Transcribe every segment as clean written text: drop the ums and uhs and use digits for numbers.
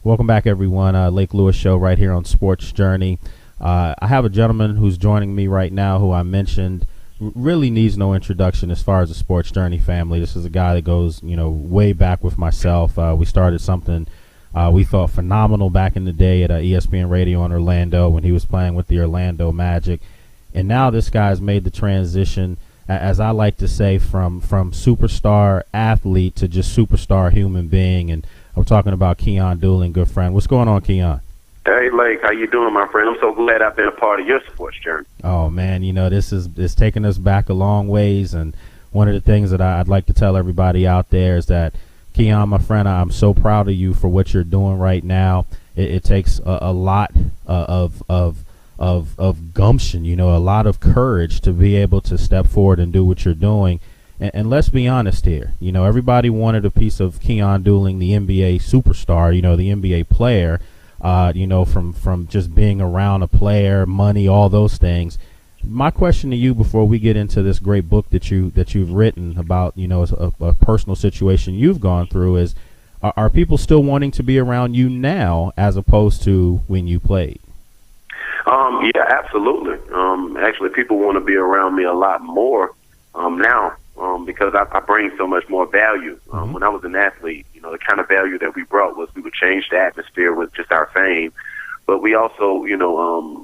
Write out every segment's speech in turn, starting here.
Welcome back, everyone. Lake Lewis Show right here on Sports Journey. I have a gentleman who's joining me right now who I mentioned really needs no introduction as far as the Sports Journey family. This is a guy that goes, way back with myself. We started something we thought phenomenal back in the day at ESPN Radio in Orlando when he was playing with the Orlando Magic. And now this guy's made the transition, as I like to say, from superstar athlete to just superstar human being. And I'm talking about Keyon Dooling, good friend. What's going on, Keyon? Hey, Lake, how you doing, my friend? I'm so glad I've been a part of your sports journey. Oh, man, it's taken us back a long ways, and one of the things that I'd like to tell everybody out there is that, Keyon, my friend, I'm so proud of you for what you're doing right now. It takes a lot of gumption, a lot of courage to be able to step forward and do what you're doing. And let's be honest here. Everybody wanted a piece of Keyon Dooling, the NBA superstar, the NBA player, from just being around a player, money, all those things. My question to you before we get into this great book that you've written about, a personal situation you've gone through is, are people still wanting to be around you now as opposed to when you played? Yeah, absolutely. Actually, people want to be around me a lot more now. Because I bring so much more value. When I was an athlete, the kind of value that we brought was we would change the atmosphere with just our fame, but we also,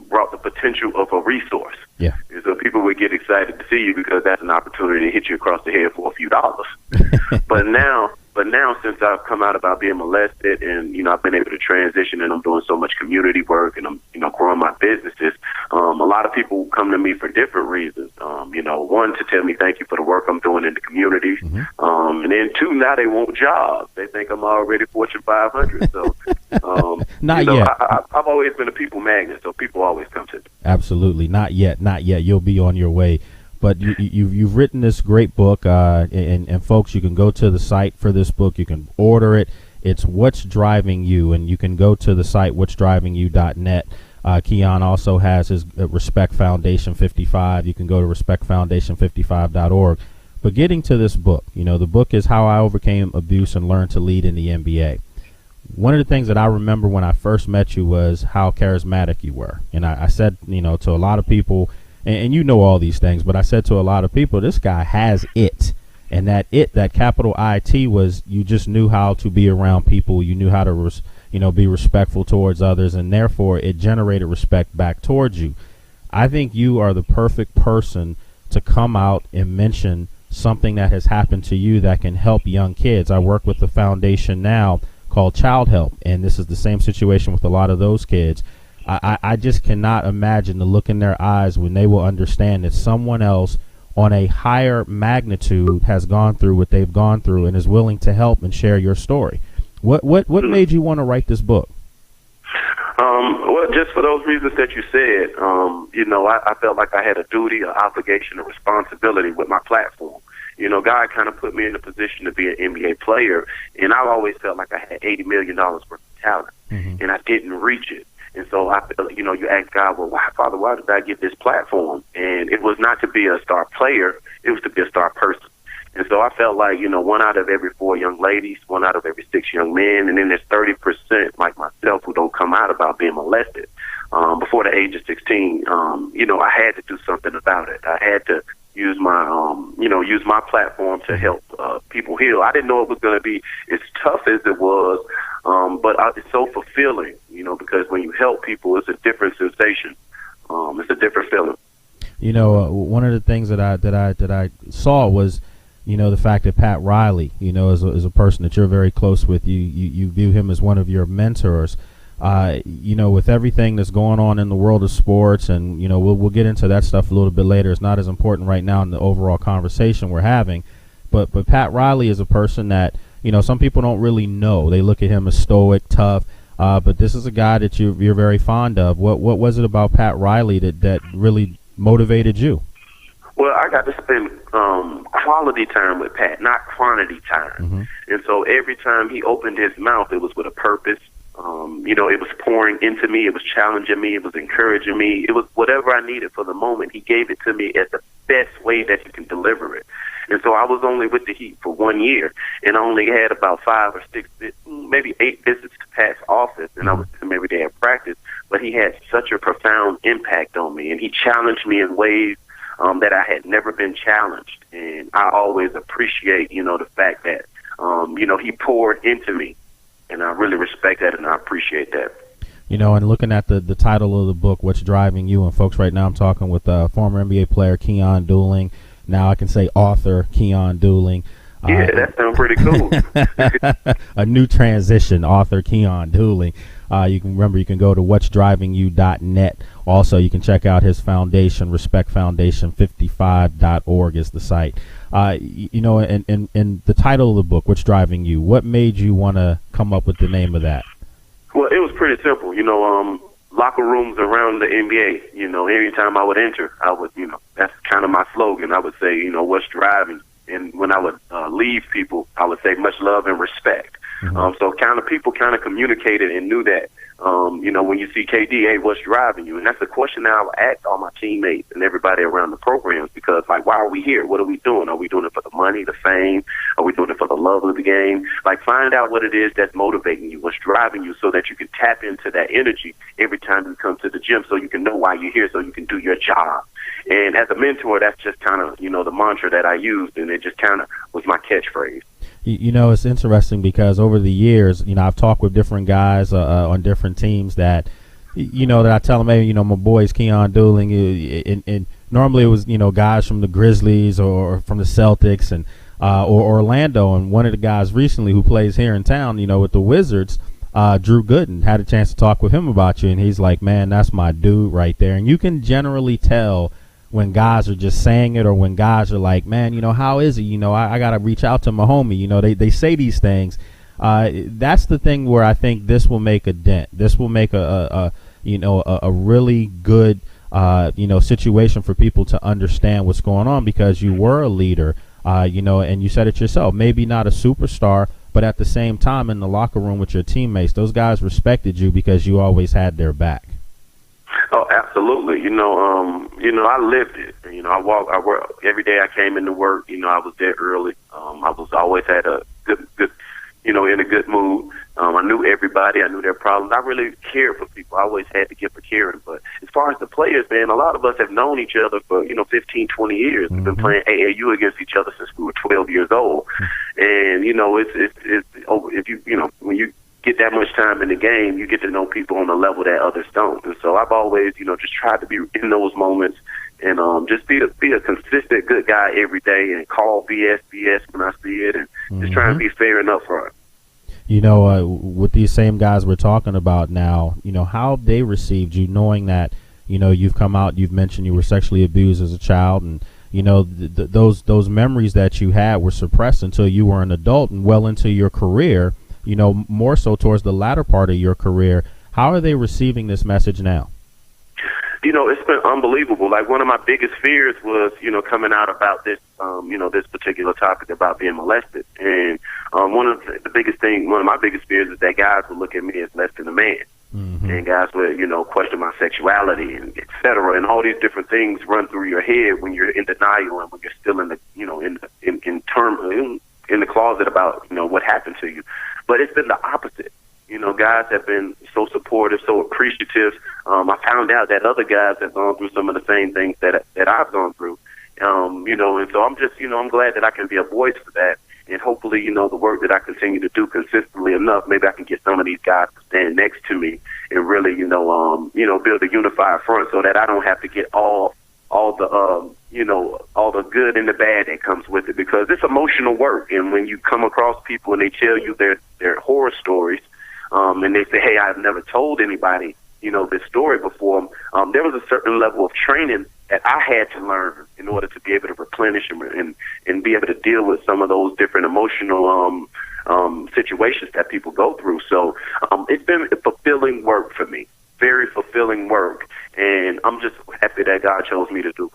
brought the potential of a resource. Yeah. And so people would get excited to see you because that's an opportunity to hit you across the head for a few dollars. But now, since I've come out about being molested and, I've been able to transition and I'm doing so much community work and I'm, growing my businesses, a lot of people come to me for different reasons. One, to tell me thank you for the work I'm doing in the community. And then two, now they want jobs. They think I'm already Fortune 500. So, not yet. I've always been a people magnet, so people always come to me. Absolutely. Not yet. You'll be on your way. But you've written this great book, and folks, you can go to the site for this book. You can order it. It's What's Driving You, and you can go to the site what'sdrivingyou.net. Keyon also has his Respect Foundation 55. You can go to respectfoundation55.org. But getting to this book, the book is How I Overcame Abuse and Learned to Lead in the NBA. One of the things that I remember when I first met you was how charismatic you were. And I said, to a lot of people, and you know all these things, but I said to a lot of people, this guy has it. And that capital IT was, you just knew how to be around people. You knew how to, be respectful towards others, and therefore it generated respect back towards you. I think you are the perfect person to come out and mention something that has happened to you that can help young kids. I work with a foundation now called Child Help, and this is the same situation with a lot of those kids. I just cannot imagine the look in their eyes when they will understand that someone else on a higher magnitude has gone through what they've gone through and is willing to help and share your story. What made you want to write this book? Well, just for those reasons that you said, I felt like I had a duty, an obligation, a responsibility with my platform. God kind of put me in a position to be an NBA player, and I always felt like I had $80 million worth of talent, and I didn't reach it. And so I felt, you ask God, well, Father, why did I get this platform? And it was not to be a star player, it was to be a star person. And so I felt like, one out of every 4 young ladies, 1 out of every 6 young men, and then there's 30% like myself who don't come out about being molested before the age of 16. I had to do something about it. I had to use my platform to help people heal. I didn't know it was going to be as tough as it was, but it's so fulfilling, because when you help people, it's a different sensation. It's a different feeling. One of the things that I saw was, the fact that Pat Riley, is a person that you're very close with. You view him as one of your mentors. With everything that's going on in the world of sports, and we'll get into that stuff a little bit later. It's not as important right now in the overall conversation we're having, but Pat Riley is a person that some people don't really know. They look at him as stoic, tough, but this is a guy that you're very fond of. What was it about Pat Riley that really motivated you? Well, I got to spend quality time with Pat, not quantity time. And so every time he opened his mouth, it was with a purpose. It was pouring into me. It was challenging me. It was encouraging me. It was whatever I needed for the moment. He gave it to me at the best way that he can deliver it. And so I was only with the Heat for 1 year, and I only had about 5 or 6, maybe 8 visits to Pat's office, and I was with him every day at practice. But he had such a profound impact on me, and he challenged me in ways that I had never been challenged. And I always appreciate, the fact that, he poured into me, and I really respect that, and I appreciate that. And looking at the title of the book, What's Driving You, and folks, right now I'm talking with former NBA player Keyon Dooling. Now I can say author Keyon Dooling. Yeah, that sounds pretty cool. A new transition, author Keyon Dooling. You can go to what'sdrivingyou.net. Also, you can check out his foundation, respectfoundation55.org is the site. And the title of the book, What's Driving You, what made you want to come up with the name of that? Well, it was pretty simple. Locker rooms around the NBA, anytime I would enter, I would, that's kind of my slogan. I would say, what's driving? And when I would leave people, I would say much love and respect. Mm-hmm. So people communicated and knew that, when you see KD, hey, what's driving you? And that's a question that I would ask all my teammates and everybody around the programs, because, why are we here? What are we doing? Are we doing it for the money, the fame? Are we doing it for the love of the game? Find out what it is that's motivating you, what's driving you, so that you can tap into that energy every time you come to the gym, so you can know why you're here, so you can do your job. And as a mentor, that's just kind of, the mantra that I used, and it just kind of was my catchphrase. It's interesting because over the years, I've talked with different guys on different teams that, that I tell them, hey, my boy's Keyon Dooling. And normally it was, guys from the Grizzlies or from the Celtics and or Orlando. And one of the guys recently who plays here in town, with the Wizards, Drew Gooden, had a chance to talk with him about you. And he's like, man, that's my dude right there. And you can generally tell when guys are just saying it, or when guys are like, man, how is he? I got to reach out to my homie. They say these things. That's the thing where I think this will make a dent. This will make a really good, situation for people to understand what's going on, because you were a leader, and you said it yourself, maybe not a superstar, but at the same time in the locker room with your teammates, those guys respected you because you always had their back. Oh, absolutely. I lived it. I work every day. I came into work. I was there early. I was always had a good, in a good mood. I knew everybody. I knew their problems. I really cared for people. I always had to give for caring. But as far as the players, man, a lot of us have known each other for, 15, 20 years. Mm-hmm. We've been playing AAU against each other since we were 12 years old. And, if you, when you get that much time in the game, you get to know people on a level that others don't. And so I've always, just tried to be in those moments and just be a consistent good guy every day, and call BS when I see it, and just try and be fair and upfront. With these same guys we're talking about now, how they received you, knowing that, you've come out, you've mentioned you were sexually abused as a child, and those memories that you had were suppressed until you were an adult and well into your career. More so towards the latter part of your career. How are they receiving this message now? It's been unbelievable. One of my biggest fears was, coming out about this, this particular topic about being molested. And one of my biggest fears is that guys would look at me as less than a man. Mm-hmm. And guys would, question my sexuality and et cetera. And all these different things run through your head when you're in denial and when you're still in the, in the closet about, what happened to you. But it's been the opposite. Guys have been so supportive, so appreciative. I found out that other guys have gone through some of the same things that I've gone through. And so I'm just, I'm glad that I can be a voice for that. And hopefully, the work that I continue to do consistently enough, maybe I can get some of these guys to stand next to me and really, build a unified front, so that I don't have to get all the good and the bad that comes with it, because it's emotional work. And when you come across people and they tell you their horror stories, and they say, hey, I've never told anybody, this story before, there was a certain level of training that I had to learn in order to be able to replenish and be able to deal with some of those different emotional situations that people go through. So it's been fulfilling work for me, very fulfilling work, and I'm just happy that God chose me to do it.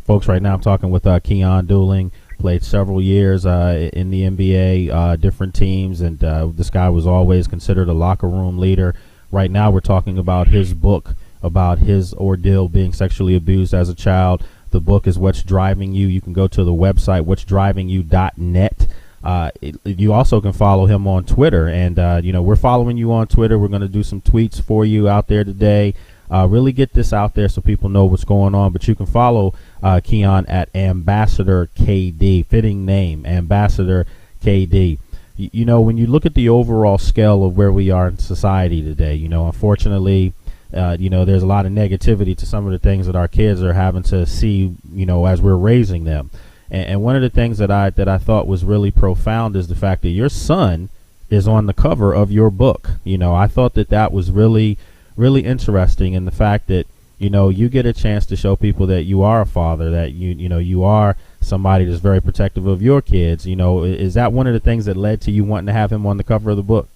Folks, right now I'm talking with Keyon Dooling. Played several years in the NBA, different teams, and this guy was always considered a locker room leader. Right now we're talking about his book, about his ordeal being sexually abused as a child. The book is What's Driving You. You can go to the website, what'sdrivingyou.net. You also can follow him on Twitter, and we're following you on Twitter. We're going to do some tweets for you out there today. Really get this out there so people know what's going on. But you can follow Keyon at Ambassador KD, fitting name, Ambassador KD. When you look at the overall scale of where we are in society today, unfortunately, there's a lot of negativity to some of the things that our kids are having to see, as we're raising them. And one of the things that I thought was really profound is the fact that your son is on the cover of your book. I thought that was really, really interesting, and the fact that you get a chance to show people that you are a father, that you are somebody that's very protective of your kids. Is that one of the things that led to you wanting to have him on the cover of the book?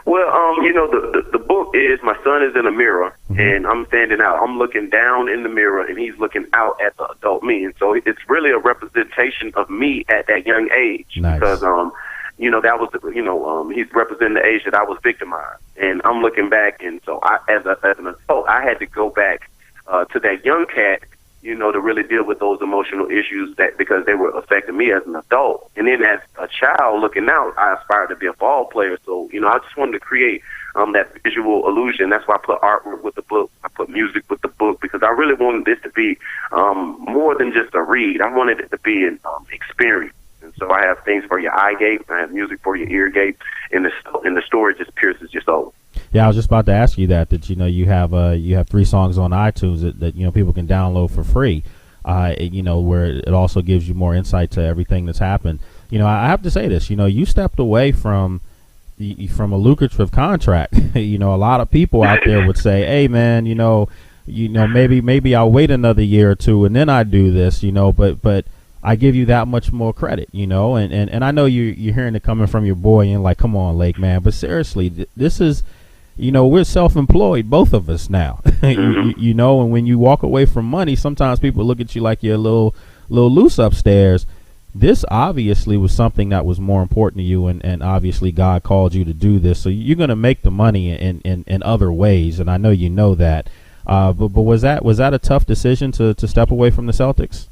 Well, the book is, my son is in a mirror, and I'm standing out. I'm looking down in the mirror, and he's looking out at the adult me. And so it's really a representation of me at that young age. Nice. Because, that was, he's representing the age that I was victimized. And I'm looking back, and so as an adult, I had to go back to that young cat, to really deal with those emotional issues because they were affecting me as an adult. And then as a child looking out, I aspired to be a ball player. So, I just wanted to create that visual illusion. That's why I put artwork with the book. I put music with the book because I really wanted this to be more than just a read. I wanted it to be an experience. And so I have things for your eye gate. I have music for your ear gate. And the story just pierces your soul. Yeah, I was just about to ask you that you have 3 songs on iTunes that people can download for free. Where it also gives you more insight to everything that's happened. I have to say this. You stepped away from a lucrative contract. A lot of people out there would say, "Hey, man, maybe I'll wait another year or two and then I do this." But I give you that much more credit. And I know you're hearing it coming from your boy and like, come on, Lake, man. But seriously, this is. We're self-employed, both of us now. And when you walk away from money, sometimes people look at you like you're a little loose upstairs. This obviously was something that was more important to you, and obviously God called you to do this. So you're going to make the money in other ways, and I know you know that. But was that a tough decision to step away from the Celtics?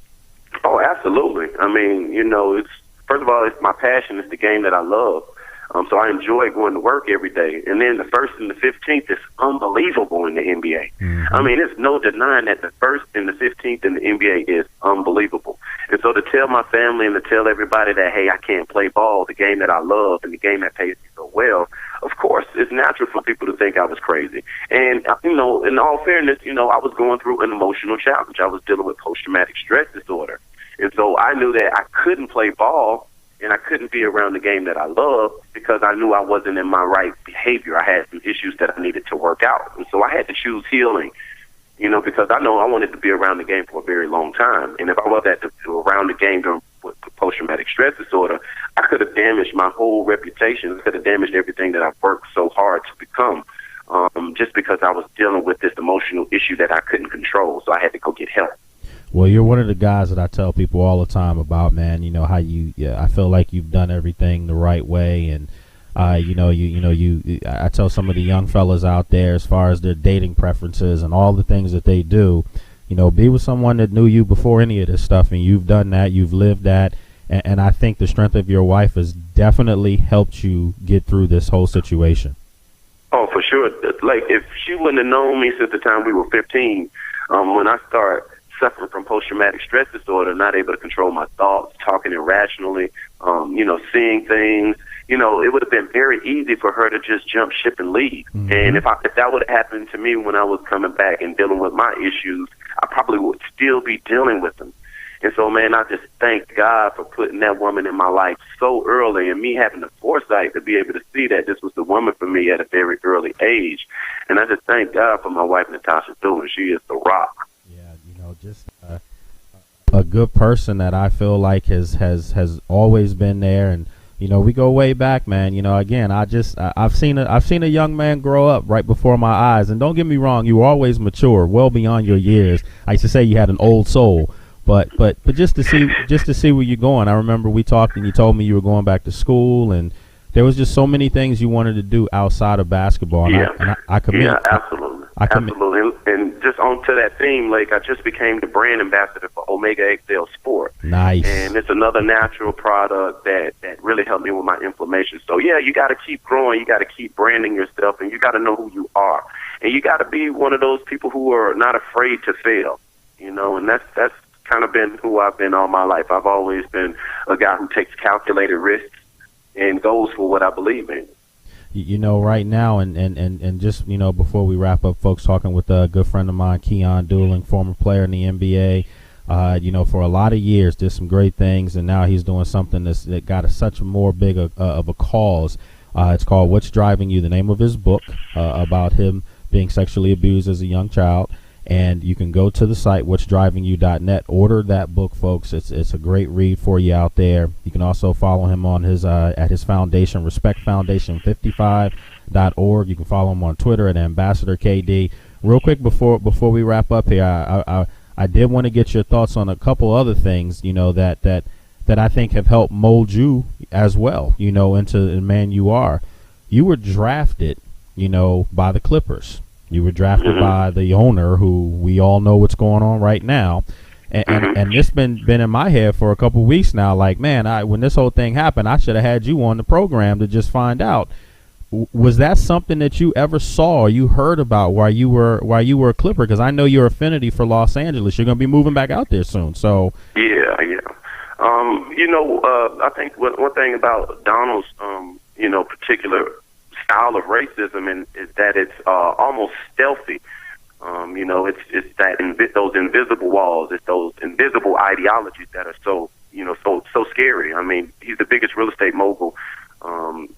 Oh, absolutely. I mean, it's first of all, it's my passion. It's the game that I love. So I enjoy going to work every day. And then the 1st and the 15th is unbelievable in the NBA. I mean, there's no denying that the 1st and the 15th in the NBA is unbelievable. And so to tell my family and to tell everybody that, hey, I can't play ball, the game that I love and the game that pays me so well, of course, it's natural for people to think I was crazy. And, in all fairness, I was going through an emotional challenge. I was dealing with post-traumatic stress disorder. And so I knew that I couldn't play ball and I couldn't be around the game that I love because I knew I wasn't in my right behavior. I had some issues that I needed to work out. And so I had to choose healing, because I know I wanted to be around the game for a very long time. And if I was around the game during post-traumatic stress disorder, I could have damaged my whole reputation. I could have damaged everything that I've worked so hard to become just because I was dealing with this emotional issue that I couldn't control. So I had to go get help. Well, you're one of the guys that I tell people all the time about, man. How I feel like you've done everything the right way, and I tell some of the young fellas out there as far as their dating preferences and all the things that they do, be with someone that knew you before any of this stuff, and you've done that, you've lived that, and I think the strength of your wife has definitely helped you get through this whole situation. Oh, for sure. Like if she wouldn't have known me since the time we were 15, when I started suffering from post-traumatic stress disorder, not able to control my thoughts, talking irrationally, seeing things, it would have been very easy for her to just jump ship and leave. And if that would have happened to me when I was coming back and dealing with my issues, I probably would still be dealing with them. And so, man, I just thank God for putting that woman in my life so early and me having the foresight to be able to see that this was the woman for me at a very early age. And I just thank God for my wife, Natasha Dooling. She is the rock. Just a good person that I feel like has always been there, and we go way back, man. Again, I've seen a young man grow up right before my eyes, and don't get me wrong, you were always mature, well beyond your years. I used to say you had an old soul, but just to see where you're going. I remember we talked, and you told me you were going back to school, and there was just so many things you wanted to do outside of basketball. And I commend, absolutely. Absolutely. And just on to that theme, like, I just became the brand ambassador for Omega XL Sport. Nice. And it's another natural product that really helped me with my inflammation. So, yeah, you got to keep growing. You got to keep branding yourself, and you got to know who you are. And you got to be one of those people who are not afraid to fail, and that's kind of been who I've been all my life. I've always been a guy who takes calculated risks and goes for what I believe in. Right now, and just, before we wrap up, folks, talking with a good friend of mine, Keyon Dooling, former player in the NBA, for a lot of years, did some great things, and now he's doing something that got such more big of a cause. It's called What's Driving You, the name of his book, about him being sexually abused as a young child. And you can go to the site, what'sdrivingyou.net. Order that book, folks. It's a great read for you out there. You can also follow him on his at his foundation, respectfoundation55.org. You can follow him on Twitter at Ambassador KD. Real quick before we wrap up here, I did want to get your thoughts on a couple other things, that I think have helped mold you as well, into the man you are. You were drafted, by the Clippers. You were drafted by the owner, who we all know what's going on right now, and this been in my head for a couple of weeks now. Like, man, when this whole thing happened, I should have had you on the program to just find out. Was that something that you ever saw or you heard about while you were a Clipper? Because I know your affinity for Los Angeles. You're going to be moving back out there soon. So yeah. I think one thing about Donald's particular style of racism is that it's almost stealthy. It's that those invisible walls, it's those invisible ideologies that are so scary. I mean, he's the biggest real estate mogul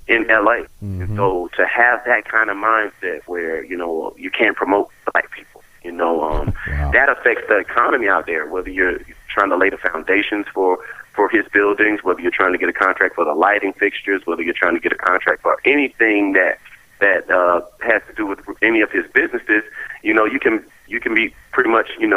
in LA. And so to have that kind of mindset where you can't promote black people, wow. That affects the economy out there. Whether you're trying to lay the foundations for his buildings, whether you're trying to get a contract for the lighting fixtures, whether you're trying to get a contract for anything that has to do with any of his businesses, you can be pretty much, you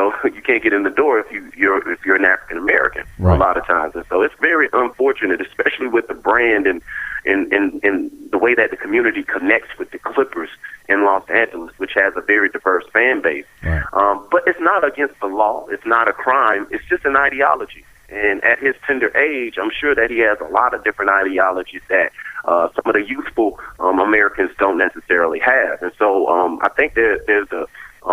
can't get in the door if you're an African American a lot of times. And so it's very unfortunate, especially with the brand and the way that the community connects with the Clippers in Los Angeles, which has a very diverse fan base. Right. But it's not against the law. It's not a crime. It's just an ideology. And at his tender age, I'm sure that he has a lot of different ideologies that some of the youthful Americans don't necessarily have. And so I think there's a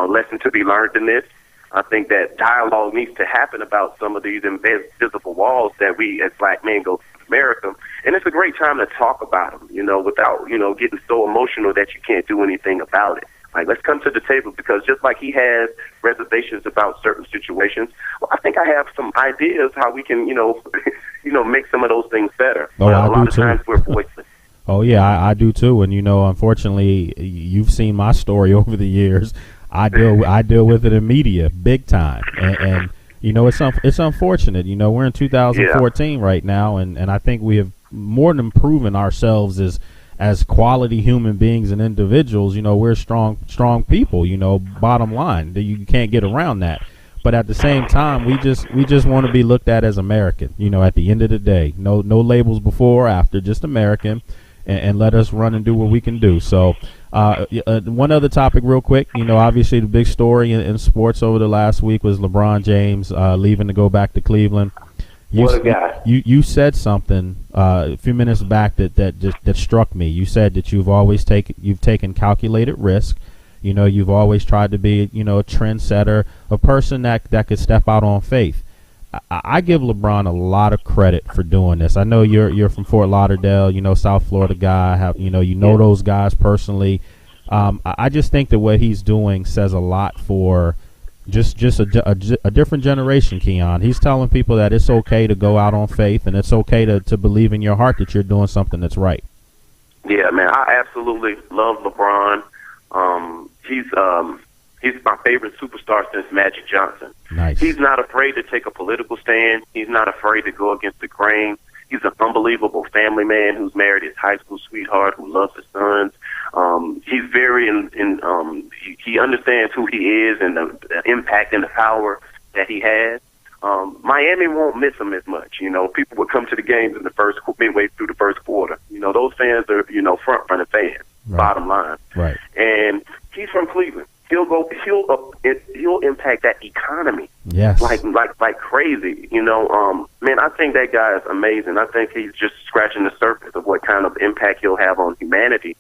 lesson to be learned in this. I think that dialogue needs to happen about some of these invisible walls that we as black men go through America. And it's a great time to talk about them, without, getting so emotional that you can't do anything about it. Like, let's come to the table, because just like he has reservations about certain situations, well, I think I have some ideas how we can, make some of those things better. Oh, a I lot do of too. times we're voiceless. Oh, yeah, I do too. And, unfortunately, you've seen my story over the years. I deal with it in media big time. And it's unfortunate. We're in 2014 right now, and I think we have more than proven ourselves as quality human beings and individuals. We're strong people, bottom line. You can't get around that. But at the same time, we just want to be looked at as American, at the end of the day. No labels before or after, just American, and let us run and do what we can do. So one other topic real quick, obviously the big story in sports over the last week was LeBron James leaving to go back to Cleveland. What a guy. You said something a few minutes back that struck me. You said that you've taken calculated risk. You've always tried to be, a trendsetter, a person that could step out on faith. I give LeBron a lot of credit for doing this. I know you're from Fort Lauderdale, South Florida guy. Those guys personally. I just think that what he's doing says a lot for just a different generation, Keyon. He's telling people that it's okay to go out on faith, and it's okay to believe in your heart that you're doing something that's right. Yeah, man, I absolutely love LeBron. He's my favorite superstar since Magic Johnson. Nice. He's not afraid to take a political stand. He's not afraid to go against the grain. He's an unbelievable family man who's married his high school sweetheart, who loves his sons. He's very he understands who he is and the impact and the power that he has. Miami won't miss him as much. People would come to the games in midway through the first quarter. Those fans are, front running fans, right. Bottom line. Right. And he's from Cleveland. he'll impact that economy. Yes. Like crazy. Man, I think that guy is amazing. I think he's just scratching the surface of what kind of impact he'll have on humanity.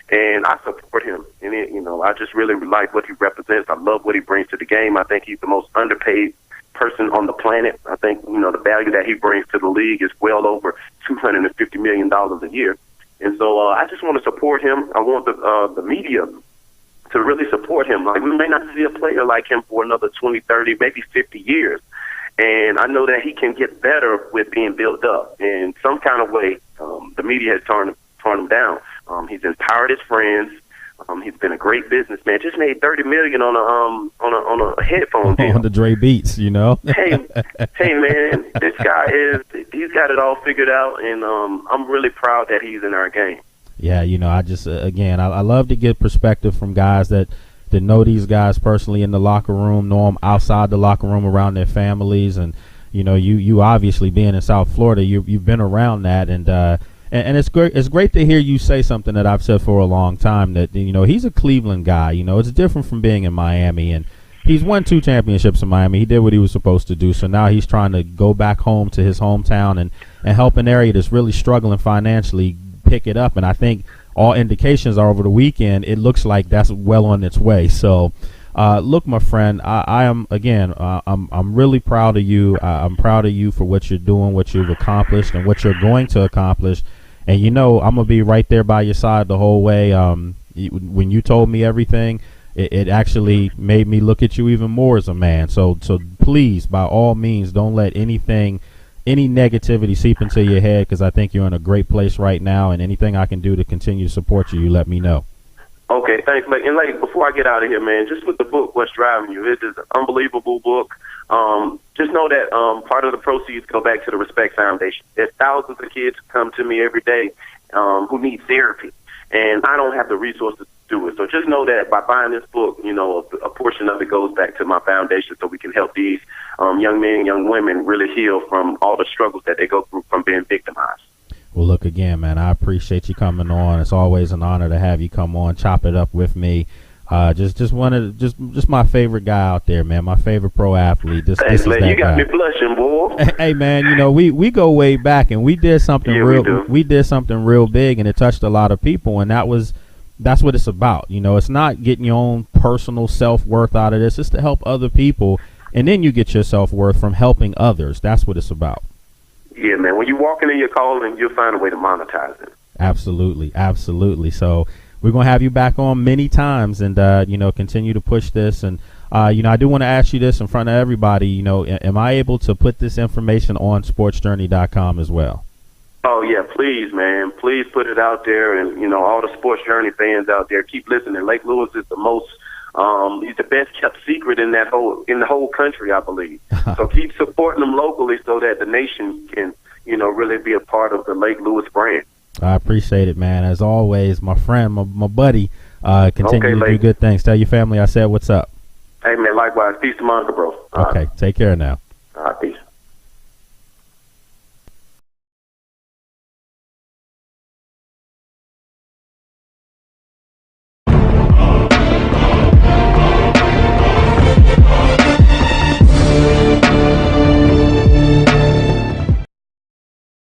And I support him. And I just really like what he represents. I love what he brings to the game. I think he's the most underpaid person on the planet. I think, the value that he brings to the league is well over $250 million a year. And so I just want to support him. I want the media to really support him. Like, we may not see a player like him for another 20, 30, maybe 50 years. And I know that he can get better with being built up. In some kind of way, the media has torn him down. He's empowered his friends. He's been a great businessman. Just made $30 million on a headphone deal. On the Dre Beats, Hey man, this guy he's got it all figured out, and I'm really proud that he's in our game. Yeah, I just I love to get perspective from guys that know these guys personally in the locker room, know them outside the locker room around their families, and you obviously being in South Florida, you've been around that, and it's great. It's great to hear you say something that I've said for a long time, that he's a Cleveland guy. It's different from being in Miami, and he's won 2 championships in Miami. He did what he was supposed to do. So now he's trying to go back home to his hometown and help an area that's really struggling financially pick it up. And I think all indications are over the weekend, it looks like that's well on its way. So look, my friend, I am, again, I'm really proud of you. I'm proud of you for what you're doing, what you've accomplished, and what you're going to accomplish. And I'm going to be right there by your side the whole way. When you told me everything, it actually made me look at you even more as a man. So please, by all means, don't let any negativity seep into your head, because I think you're in a great place right now, and anything I can do to continue to support you, let me know. Okay, thanks, Lake. And before I get out of here, man, just with the book, What's Driving You, it is an unbelievable book. Just know that part of the proceeds go back to the Respect Foundation. There's thousands of kids who come to me every day who need therapy, and I don't have the resources to do it. So just know that by buying this book, a portion of it goes back to my foundation, so we can help these young men and young women really heal from all the struggles that they go through from being victimized. Well, look, again, man, I appreciate you coming on. It's always an honor to have you come on, chop it up with me. Just my favorite guy out there, man. My favorite pro athlete. This is that you got guy. me blushing, boy. Hey, man, we go way back, and we did something we did something real big, and it touched a lot of people, and that's what it's about. It's not getting your own personal self-worth out of this. It's to help other people, and then you get your self-worth from helping others. That's what it's about. Yeah, man. When you're walking in your calling, you'll find a way to monetize it. Absolutely, absolutely. So we're going to have you back on many times, and, continue to push this. And, I do want to ask you this in front of everybody. Am I able to put this information on SportsJourney.com as well? Oh, yeah, please, man. Please put it out there. And, all the Sports Journey fans out there, keep listening. Lake Lewis is he's the best kept secret in the whole country, I believe. So keep supporting them locally so that the nation can, really be a part of the Lake Lewis brand. I appreciate it, man. As always, my friend, my buddy, continue to do good things. Tell your family I said what's up. Hey, man, likewise. Peace to Monica, bro. Okay, take care now. All right, peace.